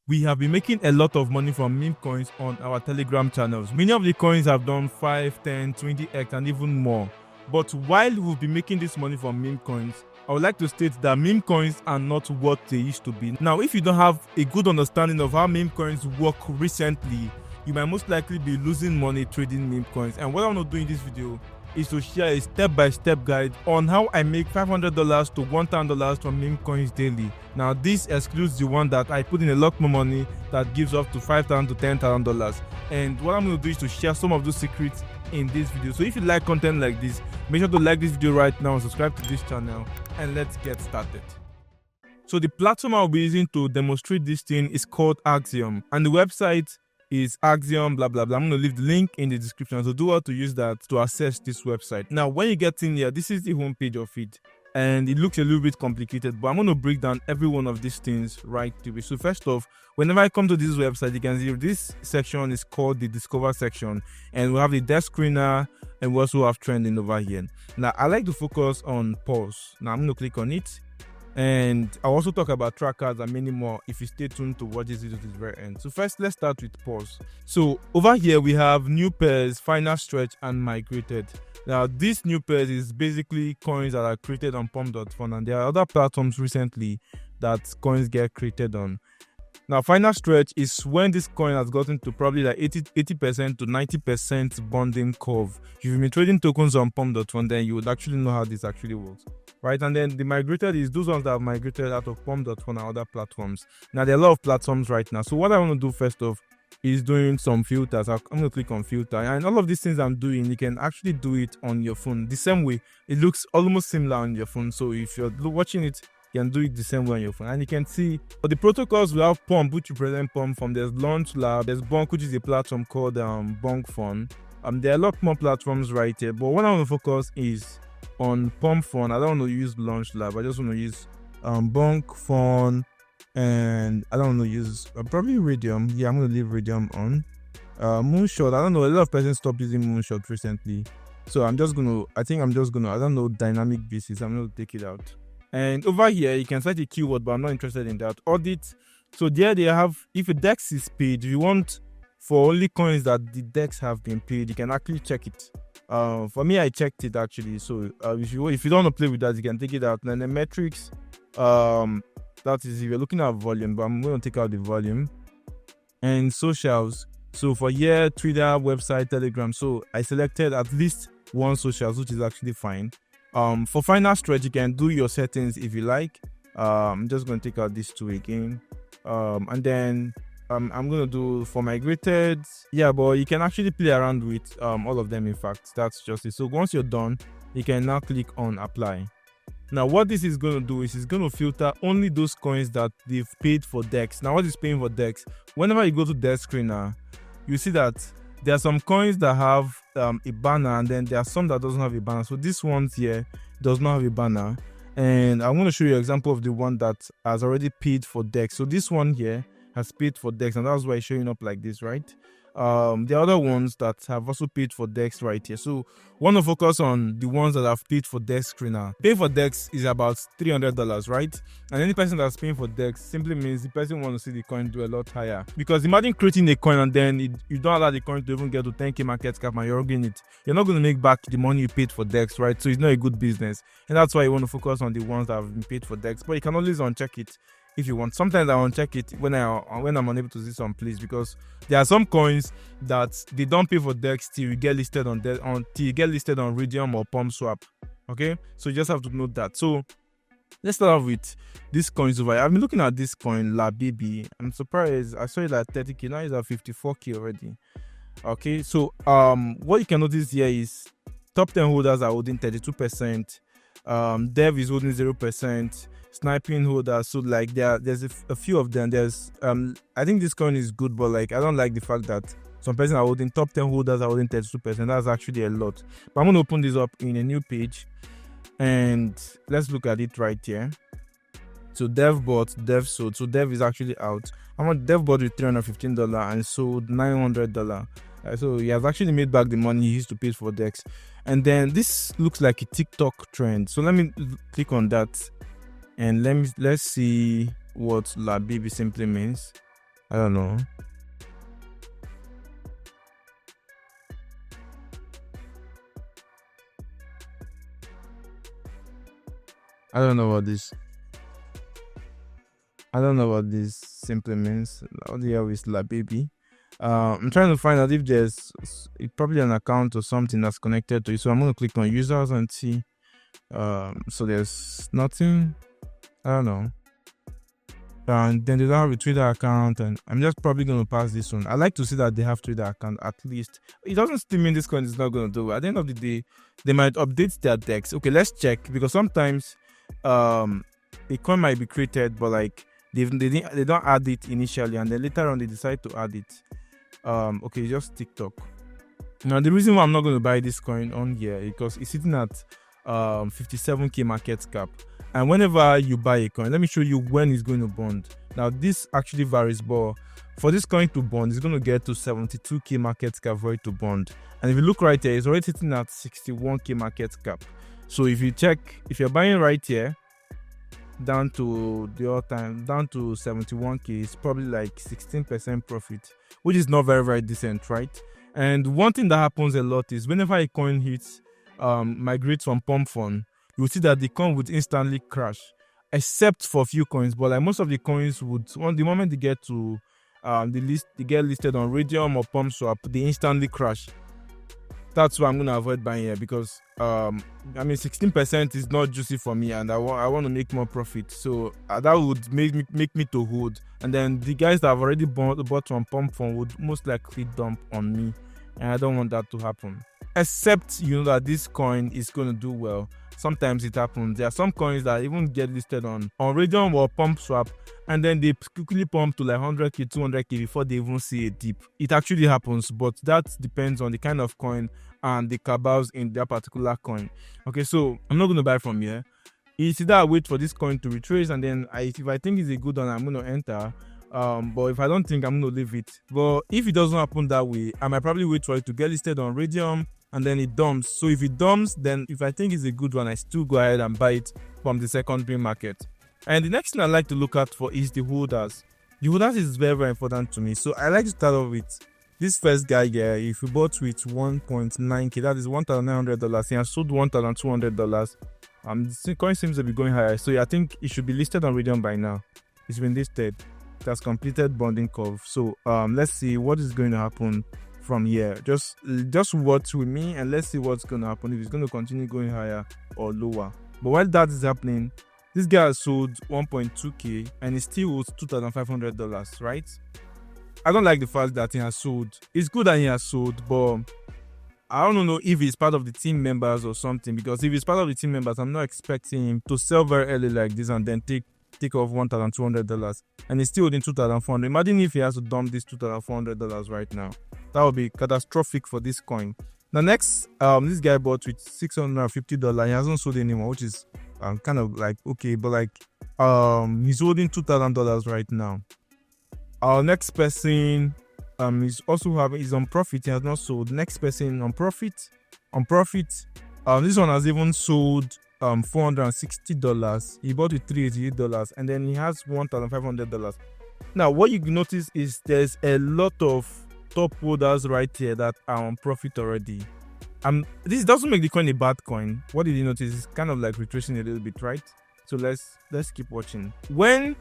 we have been making a lot of money from meme coins on our Telegram channels. Many of the coins have done 5, 10, 20x and even more. But while we've been making this money from meme coins, I would like to state that meme coins are not what they used to be. Now, if you don't have a good understanding of how meme coins work recently, you might most likely be losing money trading meme coins. And what I'm going to do in this video is to share a step-by-step guide on how I make $500 to $1,000 from meme coins daily. Now, this excludes the one that I put in a lot more money that gives up to $5,000 to $10,000. And what I'm going to do is to share some of those secrets in this video. So if you like content like this, make sure to like this video right now and subscribe to this channel, and let's get started. So the platform I'll be using to demonstrate this thing is called Axiom, and the website is Axiom blah blah blah. I'm going to leave the link in the description, so do how to use that to access this website. Now when you get in here, this is the homepage of it, and it looks a little bit complicated, but I'm going to break down every one of these things right away. So first off, whenever I come to this website, you can see this section is called the Discover section, and we have the desk screener, and we also have trending over here. Now I like to focus on pause. Now I'm going to click on it, and I'll also talk about trackers and many more if you stay tuned to watch this video to the very end. So first, let's start with pause. So over here we have new pairs, final stretch, and migrated. Now these new pairs is basically coins that are created on pump.fun, and there are other platforms recently that coins get created on. Now final stretch is when this coin has gotten to probably like 80% to 90% bonding curve. If you've been trading tokens on pump.fun, then you would actually know how this actually works, right? And then the migrated is those ones that have migrated out of pump.fun and other platforms. Now there are a lot of platforms right now, so what I want to do first off is doing some filters. I'm going to click on filter, and all of these things I'm doing, you can actually do it on your phone the same way. It looks almost similar on your phone, so if you're watching it, you can do it the same way on your phone. And you can see for the protocols, we have Pump, which represent Pump Fun. There's Launch Lab, there's Bonk, which is a platform called Bonk Fun. There are a lot more platforms right here, but what I want to focus is on Pump Fun. I don't want to use Launch Lab, I just want to use Bonk Fun, and I don't want to use probably Radium. Yeah, I'm going to leave Radium on. Moonshot, I don't know, a lot of persons stopped using Moonshot recently, so I don't know, dynamic basis, I'm going to take it out. And over here you can set a keyword, but I'm not interested in that. Audit. So there they have, if a DEX is paid, if you want for only coins that the DEX have been paid, you can actually check it. For me, I checked it actually. So if you don't want to play with that, you can take it out. And then metrics, that is if you're looking at volume, but I'm going to take out the volume. And socials. So for here, Twitter, website, Telegram. So I selected at least one socials, which is actually fine. For final stretch, you can do your settings if you like. I'm just going to take out these two again, and then I'm going to do for migrated. Yeah, but you can actually play around with all of them. In fact, that's just it. So once you're done, you can now click on apply. Now what this is going to do is it's going to filter only those coins that they've paid for DEX. Now what is paying for DEX? Whenever you go to desk screener, you see that there are some coins that have a banner, and then there are some that doesn't have a banner. So this one here does not have a banner, and I'm going to show you an example of the one that has already paid for DEX. So this one here has paid for DEX, and that's why it's showing up like this, right? The other ones that have also paid for DEX right here. So want to focus on the ones that have paid for DEX screener. Pay for DEX is about $300, right? And any person that's paying for DEX simply means the person wants to see the coin do a lot higher. Because imagine creating a coin and then you don't allow the coin to even get to 10k market cap and you're getting it. You're not going to make back the money you paid for DEX, right? So it's not a good business. And that's why you want to focus on the ones that have been paid for DEX. But you can always uncheck it if you want. Sometimes I uncheck it when I'm unable to see some plays, because there are some coins that they don't pay for DEX till you get listed on Radium or Pump Swap. Okay, so you just have to note that. So let's start off with these coins over here. I've been looking at this coin, La Baby. I'm surprised I saw it at 30k. Now it's at 54k already. Okay, so what you can notice here is top 10 holders are holding 32%. Dev is holding 0%. Sniping holders, so like there's a few of them. There's I think this coin is good, but like I don't like the fact that some persons are holding, top 10 holders are holding 32%. That's actually a lot. But I'm going to open this up in a new page, and let's look at it right here. So dev bought, dev sold. So dev is actually out. Dev bought with $315 and sold $900. So he has actually made back the money he used to pay for DEX. And then this looks like a TikTok trend. So let me click on that, and let's see what La Baby simply means. I don't know. I don't know what this. I don't know what this simply means. What the hell is La Baby? I'm trying to find out if there's probably an account or something that's connected to it. So I'm gonna click on users and see. So there's nothing. I don't know. And then they don't have a Twitter account, and I'm just probably gonna pass this one. I like to see that they have Twitter account at least. It doesn't still mean this coin is not gonna do. At the end of the day, they might update their decks. Okay, let's check, because sometimes a coin might be created, but like they don't add it initially, and then later on they decide to add it. Okay, just TikTok. Now the reason why I'm not going to buy this coin on here is because it's sitting at 57k market cap, and whenever you buy a coin, let me show you when it's going to bond. Now this actually varies, but for this coin to bond, it's going to get to 72k market cap for it to bond. And if you look right here, it's already sitting at 61k market cap. So if you check, if you're buying right here down to the all time down to 71k, it's probably like 16% profit, which is not very, very decent, right? And one thing that happens a lot is whenever a coin hits migrates from pump fund, you will see that the coin would instantly crash, except for a few coins. But like most of the coins would, on the moment they get to they get listed on Radium or Pump Swap, they instantly crash. That's why I'm gonna avoid buying here, because I mean 16% is not juicy for me, and I want to make more profit. So that would make me to hold, and then the guys that have already bought from Pump Fund would most likely dump on me, and I don't want that to happen. Except you know that this coin is gonna do well. Sometimes it happens. There are some coins that even get listed on Radium or Pump Swap, and then they quickly pump to like 100k, 200k before they even see a dip. It actually happens, but that depends on the kind of coin and the cabals in that particular coin. Okay, so I'm not going to buy from here. It's either I wait for this coin to retrace, and then if I think it's a good one, I'm going to enter. But if I don't think, I'm going to leave it. But if it doesn't happen that way, I might probably wait for it to get listed on Radium, and then it dumps. So if it dumps, then if I think it's a good one, I still go ahead and buy it from the secondary market. And the next thing I like to look out for is the holders. The holders is very, very important to me. So I like to start off with this first guy here. If you bought with 1.9k, that is $1,900. He has sold $1,200. The coin seems to be going higher. So I think it should be listed on Radium by now. It's been listed. It has completed bonding curve. So let's see what is going to happen from here. Just watch with me and let's see what's going to happen, if it's going to continue going higher or lower. But while that is happening, this guy has sold 1.2k and he still owes $2,500, right? I don't like the fact that he has sold. It's good that he has sold, but I don't know if he's part of the team members or something, because if he's part of the team members, I'm not expecting him to sell very early like this and then take off $1,200, and he's still holding $2,400. Imagine if he has to dump this $2,400 right now. That would be catastrophic for this coin. The next, this guy bought with $650. He hasn't sold anymore, which is kind of like okay, but like he's holding $2,000 right now. Our next person is also he's on profit. He has not sold. Next person on profit. This one has even sold $460. He bought with $388, and then he has $1,500. Now what you notice is there's a lot of top holders right here that are on profit already. This doesn't make the coin a bad coin. What did you notice? It's kind of like retracing a little bit, right? So let's keep watching. When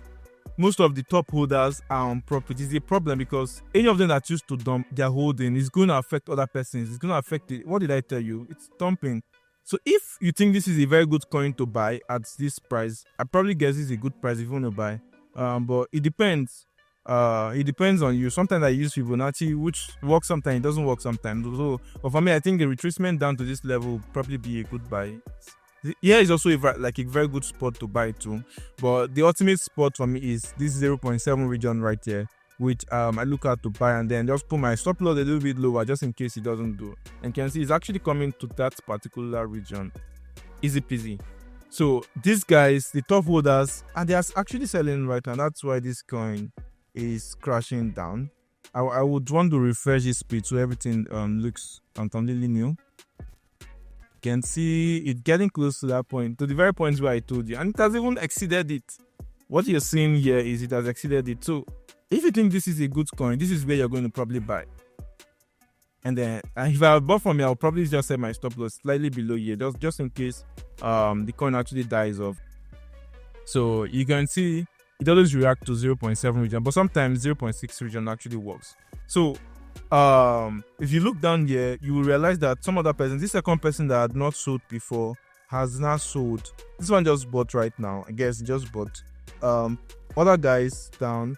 most of the top holders are on profit, is a problem, because any of them that choose to dump their holding is going to affect other persons. It's going to affect it. What did I tell you? It's dumping. So if you think this is a very good coin to buy at this price, I probably guess it's a good price if you want to buy. But it depends. It depends on you. Sometimes I use Fibonacci, which works sometimes, it doesn't work sometimes. So, but for me, I think a retracement down to this level would probably be a good buy. Here is also a very good spot to buy too. But the ultimate spot for me is this 0.7 region right here, which I look at to buy, and then just put my stop loss a little bit lower just in case it doesn't do. And you can see it's actually coming to that particular region. Easy peasy. So these guys, the top holders, and they are actually selling right now. That's why this coin is crashing down. I would want to refresh this speed so everything looks completely new. You can see it getting close to that point, to the very point where I told you, and it has even exceeded it. What you're seeing here is it has exceeded it. So If you think this is a good coin, this is where you're going to probably buy. And then if I bought from here, I'll probably just set my stop loss slightly below here, just in case the coin actually dies off. So you can see it always reacts to 0.7 region, but sometimes 0.6 region actually works. So if you look down here, you will realize that some other person, this second person that had not sold before, has now sold. This one just bought right now. I guess just bought. Other guys down,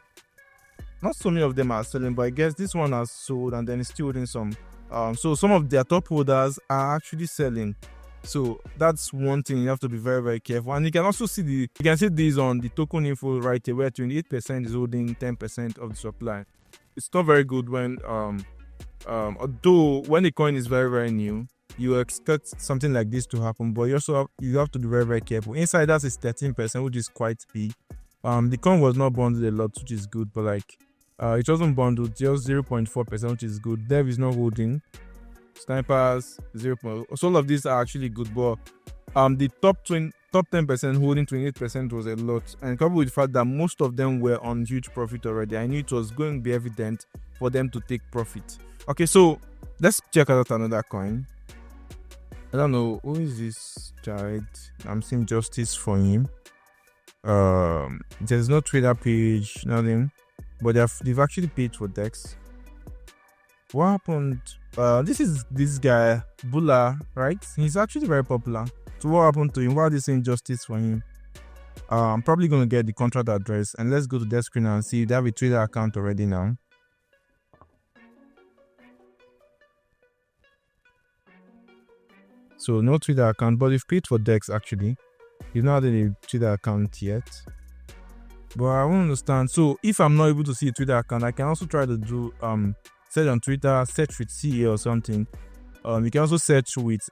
not so many of them are selling, but I guess this one has sold and then it's still holding some. So some of their top holders are actually selling. So that's one thing you have to be very, very careful. And you can also see you can see this on the token info right here, where 28% is holding 10% of the supply. It's not very good when although when the coin is very, very new, you expect something like this to happen, but you have to be very, very careful. Inside that is 13%, which is quite big. The coin was not bundled a lot, which is good, but like it wasn't bundled, just 0.4%, which is good. Dev is not holding. Snipers 0. So all of these are actually good, but the top 10% holding 28% was a lot, and coupled with the fact that most of them were on huge profit already, I knew it was going to be evident for them to take profit. Okay, so let's check out another coin. I don't know who is this child. I'm seeing justice for him. There's no Twitter page, nothing, but they've actually paid for DEX. What happened? This is this guy Bula, right? He's actually very popular. So what happened to him? Why are they saying justice for him? I'm probably gonna get the contract address, and let's go to their screen and see if they have a Twitter account already now. So no Twitter account, but they've paid for DEX actually. You've not had a Twitter account yet. But I won't understand. So if I'm not able to see a Twitter account, I can also try to do search on Twitter, search with CA or something. You can also search with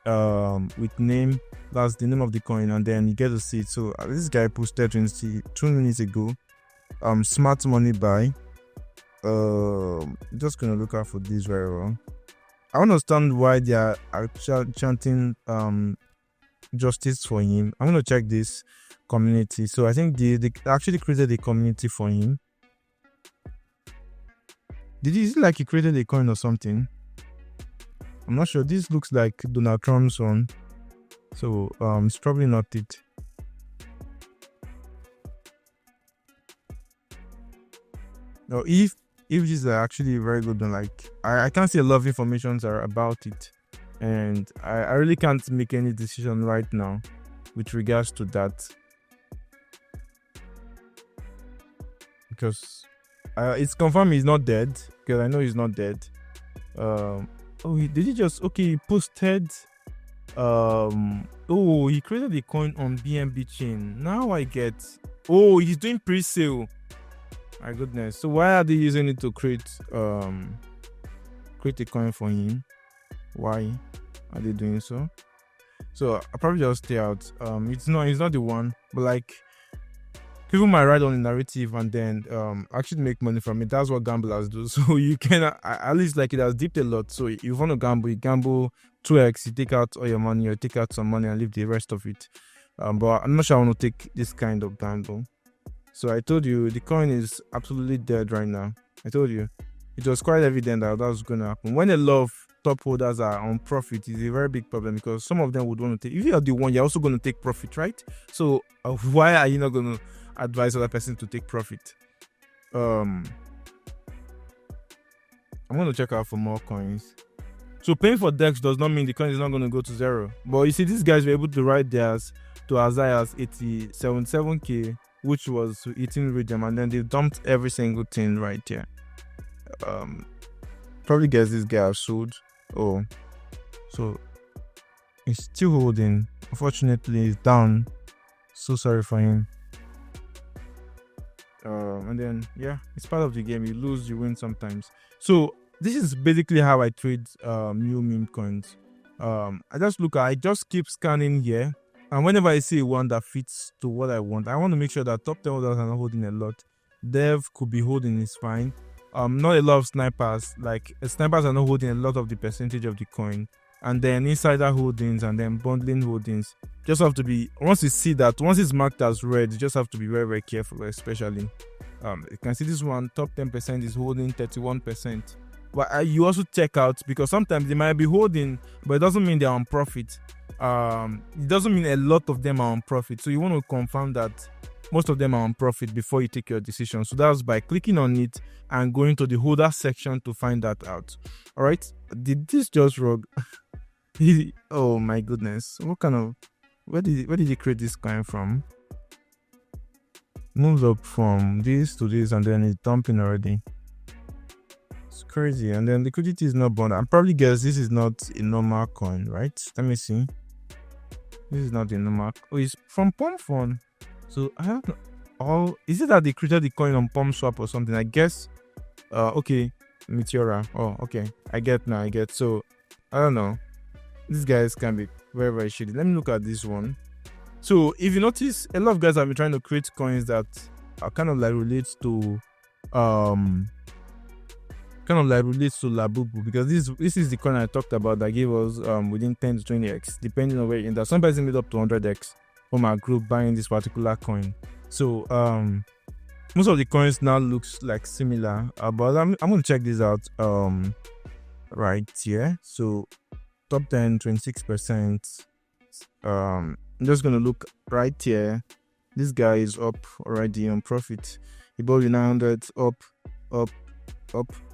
name. That's the name of the coin, and then you get to see it. So this guy posted 2 minutes ago. Smart money buy. Just gonna look out for this very well. I understand why they are chanting justice for him. I'm gonna check this community. So I think they actually created a community for him. Is it like he created a coin or something? I'm not sure. This looks like Donald Trump's one, so it's probably not it. No, if these are actually very good, then like I can't see a lot of information about it, and I really can't make any decision right now with regards to that, because it's confirmed he's not dead, because I know he's not dead. He posted he created a coin on BNB chain. Now I get, he's doing pre-sale. My goodness. So why are they using it to create a coin for him? Why are they doing so? So I'll probably just stay out. It's not the one, but like people might ride on the narrative and then actually make money from it. That's what gamblers do. So you can at least, like, it has dipped a lot. So if you want to gamble, you gamble 2x, you take out all your money, or take out some money and leave the rest of it. But I'm not sure I want to take this kind of gamble. So I told you the coin is absolutely dead right now. I told you it was quite evident that was going to happen. When a lot of top holders are on profit, it's a very big problem, because some of them would want to take. If you are the one, you're also going to take profit, right? So why are you not going to advise other person to take profit? I'm going to check out for more coins. So paying for DEX does not mean the coin is not going to go to zero. But you see, these guys were able to ride theirs to as high as 77k, which was 18 region, and then they dumped every single thing right here. Probably guess this guy has sold. So he's still holding. Unfortunately, he's down. So sorry for him. And then it's part of the game. You lose, you win sometimes. So this is basically how I trade new meme coins. I just keep scanning here, and whenever I see one that fits to what I want to make sure that top 10 holders are not holding a lot. Dev could be holding, is fine. Not a lot of snipers. Like, snipers are not holding a lot of the percentage of the coin. And then insider holdings, and then bundling holdings. Just have to be, once you see that, once it's marked as red, you just have to be very, very careful, especially. You can see this one, top 10% is holding 31%. But you also check out, because sometimes they might be holding, but it doesn't mean they're on profit. It doesn't mean a lot of them are on profit. So you want to confirm that most of them are on profit before you take your decision. So that's by clicking on it and going to the holder section to find that out. All right. Did this just rug? Oh my goodness. What kind of, where did he create this coin from? Moves up from this to this and then it's dumping already. It's crazy. And then liquidity is not bound. I probably guess this is not a normal coin, right? Let me see. This is not a normal. Oh, it's from PumpFun. So I don't know. Is it that they created the coin on PumpSwap or something? I guess. Okay. Meteora. Oh, okay. I get. So I don't know. These guys can be very, very shitty. Let me look at this one. So if you notice, a lot of guys have been trying to create coins that are kind of like relates to Labubu, because this is the coin I talked about that gave us within 10 to 20x, depending on where you're in. That somebody made up to 100x from our group buying this particular coin. So most of the coins now looks like similar, but I'm gonna check this out right here. So top 10, 26%. I'm just gonna look right here. This guy is up already on profit. He bought the 900 up.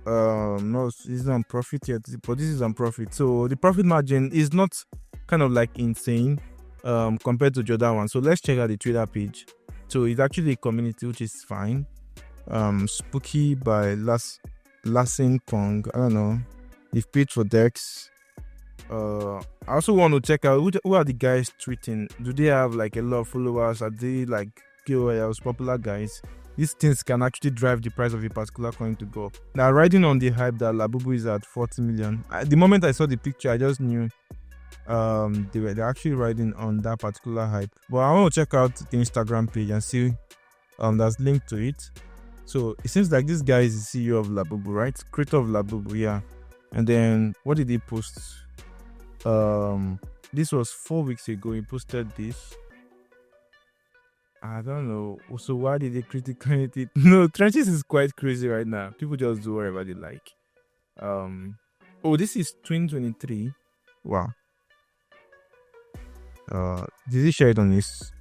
No, he's not on profit yet, but this is on profit. So the profit margin is not kind of like insane compared to the other one. So let's check out the Twitter page. So it's actually a community, which is fine. Spooky by Lassen Kong. I don't know. They've paid for Dex. I also want to check out who are the guys tweeting. Do they have like a lot of followers? Are they like KOLs, popular guys? These things can actually drive the price of a particular coin to go up. Now, riding on the hype that Labubu is at 40 million. The moment I saw the picture, I just knew they're actually riding on that particular hype. But I want to check out the Instagram page and see that's linked to it. So it seems like this guy is the CEO of Labubu, right? Creator of Labubu, yeah. And then what did he post? This was 4 weeks ago. He posted this. I don't know. So why did they criticate it? No, Trenches is quite crazy right now. People just do whatever they like. Oh, this is 2023. Wow. Did he share it on his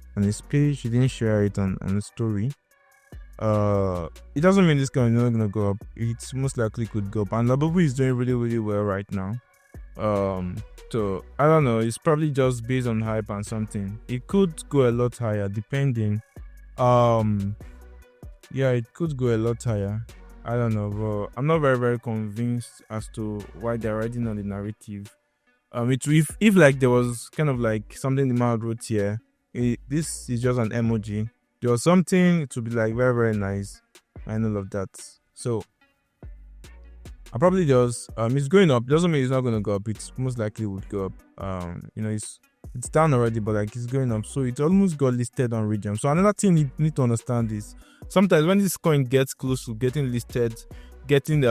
page? He didn't share it on the story. It doesn't mean this coin is not gonna go up. It's most likely could go up. And Labubu is doing really, really well right now. So I don't know, it's probably just based on hype and something. It could go a lot higher depending. Yeah, it could go a lot higher. I don't know, but I'm not very, very convinced as to why they're riding on the narrative. If like there was kind of like something the man wrote here, this is just an emoji. There was something, it would be like very, very nice and all of that. So I probably just it's going up. Doesn't mean it's not gonna go up. It's most likely would go up. It's down already, but like it's going up. So it almost got listed on Radium. So another thing you need to understand is sometimes when this coin gets close to getting listed, getting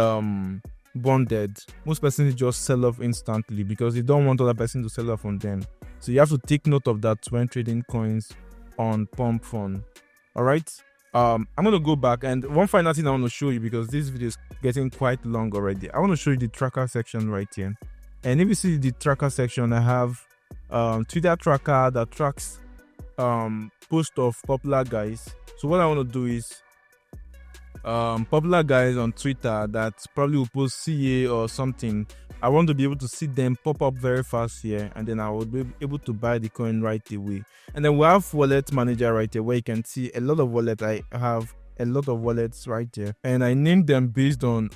bonded, most persons just sell off instantly because they don't want other person to sell off on them. So you have to take note of that when trading coins on PumpFun. All right. I'm gonna go back, and one final thing I want to show you, because this video is getting quite long already. I want to show you the tracker section right here. And if you see the tracker section, I have Twitter tracker that tracks post of popular guys. So what I want to do is popular guys on Twitter that probably will post CA or something. I want to be able to see them pop up very fast here, and then I will be able to buy the coin right away. And then we have wallet manager right here, where you can see a lot of wallets. I have a lot of wallets right here, and I named them based on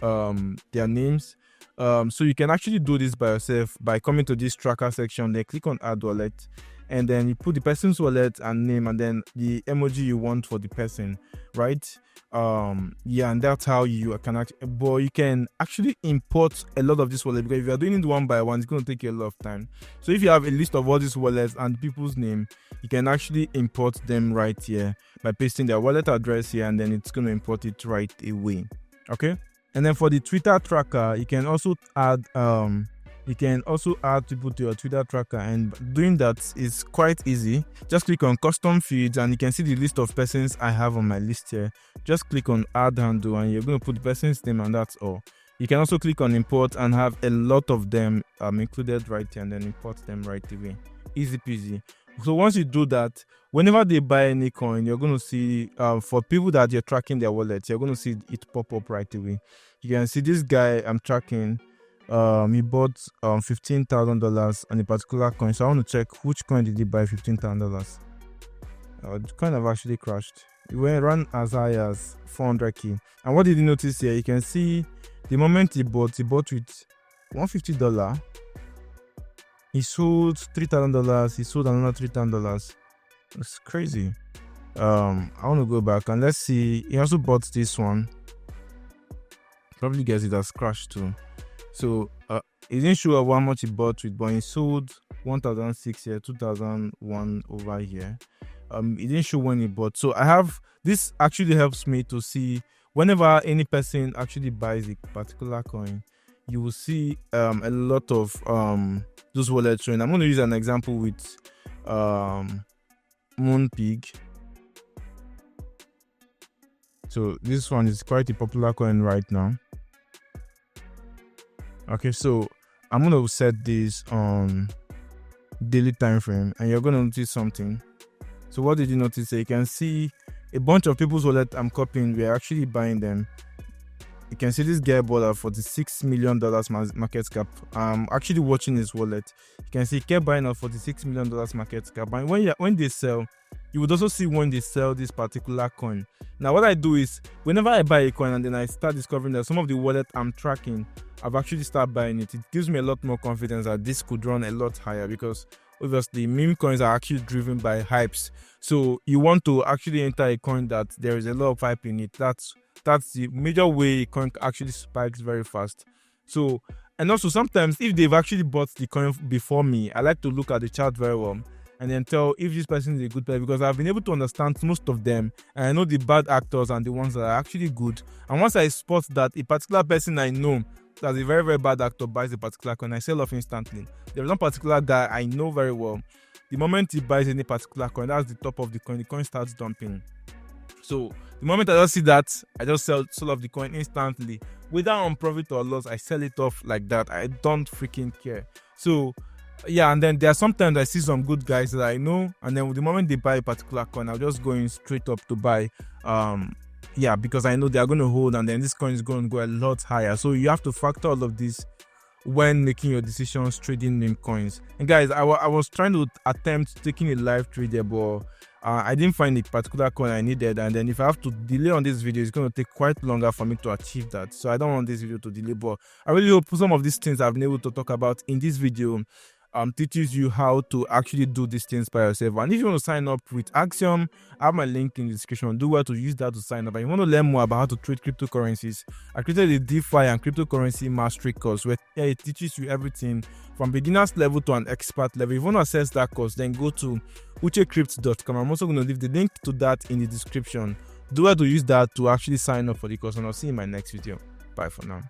their names. So you can actually do this by yourself by coming to this tracker section, then click on add wallet, and then you put the person's wallet and name, and then the emoji you want for the person, right? Yeah, and that's how you can actually, but you can actually import a lot of this wallet, because if you are doing it one by one, it's going to take you a lot of time. So if you have a list of all these wallets and people's name, you can actually import them right here by pasting their wallet address here, and then it's going to import it right away. Okay. And then for the Twitter tracker, you can also add You can also add people to your Twitter tracker, and doing that is quite easy. Just click on custom feeds and you can see the list of persons I have on my list here. Just click on add handle and you're going to put the person's name, and that's all. You can also click on import and have a lot of them included right here, and then import them right away. Easy peasy. So once you do that, whenever they buy any coin, you're going to see, for people that you're tracking their wallets, you're going to see it pop up right away. You can see this guy I'm tracking, he bought $15,000 on a particular coin. So I want to check which coin did he buy $15,000. The coin have actually crashed. It ran as high as 400k. And what did you notice here? You can see the moment he bought with $150. He sold $3,000. He sold another $3,000. It's crazy. I want to go back and let's see. He also bought this one. Probably guess it has crashed too. So it didn't show up how much he bought with, but he sold 1,006 here, 2,001 over here. It didn't show when he bought. So I have this actually helps me to see whenever any person actually buys a particular coin, you will see a lot of those wallets showing. I'm going to use an example with Moonpig. So this one is quite a popular coin right now. Okay, so I'm going to set this on daily time frame and you're going to notice something. So what did you notice? You can see a bunch of people's wallet I'm copying, we're actually buying them. You can see this guy bought at $46 million market cap. I'm actually watching his wallet. You can see he kept buying at $46 million market cap. And when they sell, you would also see when they sell this particular coin. Now what I do is, whenever I buy a coin and then I start discovering that some of the wallet I'm tracking, I've actually started buying it. It gives me a lot more confidence that this could run a lot higher, because obviously meme coins are actually driven by hypes. So you want to actually enter a coin that there is a lot of hype in it. That's the major way a coin actually spikes very fast. So, and also sometimes if they've actually bought the coin before me, I like to look at the chart very well and then tell if this person is a good player, because I've been able to understand most of them and I know the bad actors and the ones that are actually good. And once I spot that a particular person I know that's a very, very bad actor buys a particular coin, I sell off instantly. There's one particular guy I know very well. The moment he buys any particular coin, that's the top of the coin starts dumping. So the moment I just see that, I just sell off the coin instantly. Whether on profit or loss, I sell it off like that. I don't freaking care. So yeah, and then there are sometimes I see some good guys that I know, and then the moment they buy a particular coin, I'll just go in straight up to buy. Yeah, because I know they are going to hold, and then this coin is going to go a lot higher. So you have to factor all of this when making your decisions trading meme coins. And guys, I was trying to attempt taking a live trade there, but I didn't find a particular coin I needed, and then if I have to delay on this video, it's going to take quite longer for me to achieve that. So I don't want this video to delay, but I really hope some of these things I've been able to talk about in this video teaches you how to actually do these things by yourself. And if you want to sign up with Axiom, I have my link in the description. Do well to use that to sign up. And you want to learn more about how to trade cryptocurrencies, I created a DeFi and cryptocurrency mastery course where it teaches you everything from beginner's level to an expert level. If you want to access that course, then go to uchecrypt.com. I'm also going to leave the link to that in the description. Do well to use that to actually sign up for the course, and I'll see you in my next video. Bye for now.